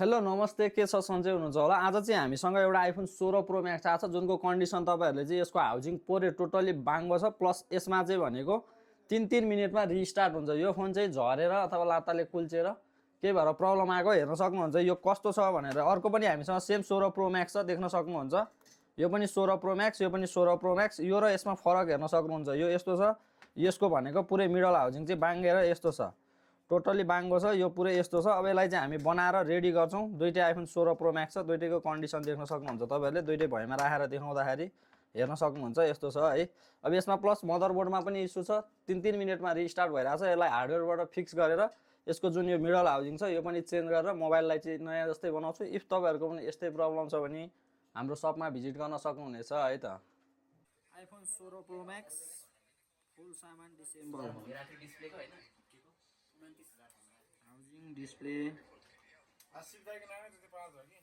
Hello नमस्ते, के छ सन्चै हुनुहुन्छ होला। आज चाहिँ हामीसँग एउटा आइफोन 16 प्रो म्याक्स आएको छ, जुनको कन्डिसन तपाईँहरूले चाहिँ यसको हाउजिङ पोरे टोटल्ली बाङ्गो छ। प्लस यसमा चाहिँ भनेको 3-3 मिनटमा रिस्टार्ट हुन्छ। यो फोन चाहिँ झरेर अथवा लात्ताले कुल्चेर केही भएर प्रब्लम आएको हेर्न सक्नुहुन्छ। यो कस्तो छ भनेर अर्को पनि हामीसँग सेम 16 प्रो म्याक्स छ, देख्न सक्नुहुन्छ। यो पनि 16 प्रो म्याक्स, यो पनि 16 प्रो म्याक्स। यो र यसमा फरक हेर्न सक्नुहुन्छ। यो यस्तो छ, यसको भनेको पुरै मिडल हाउजिङ चाहिँ बाङ्गेर यस्तो छ, टोटली बाङ्गो छ। यो पुरै यस्तो छ। अब यसलाई चाहिँ हामी बनाएर रेडी गर्छौँ। दुईटै आइफोन 16 प्रो म्याक्स छ, दुईटैको कन्डिसन देख्न सक्नुहुन्छ तपाईँहरूले। दुईटै भैमा राखेर देखाउँदाखेरि हेर्न सक्नुहुन्छ यस्तो छ है। अब यसमा प्लस मदरबोर्डमा पनि इस्यु छ, 3-3 मिनटमा रिस्टार्ट भइरहेछ। यसलाई हार्डवेयरबाट फिक्स गरेर यसको जुन यो मिडल हाउजिङ छ यो पनि चेन्ज गरेर मोबाइललाई चाहिँ नयाँ जस्तै बनाउँछु। इफ तपाईँहरूको पनि यस्तै प्रब्लम छ भने हाम्रो सपमा भिजिट गर्न सक्नुहुनेछ है त। आइफोन 16 प्रो म्याक्स फुल सामान डिसेम्बर। हाउजिङ डिस्प्ले 80 दाइको नामै त्यति पाउँछ कि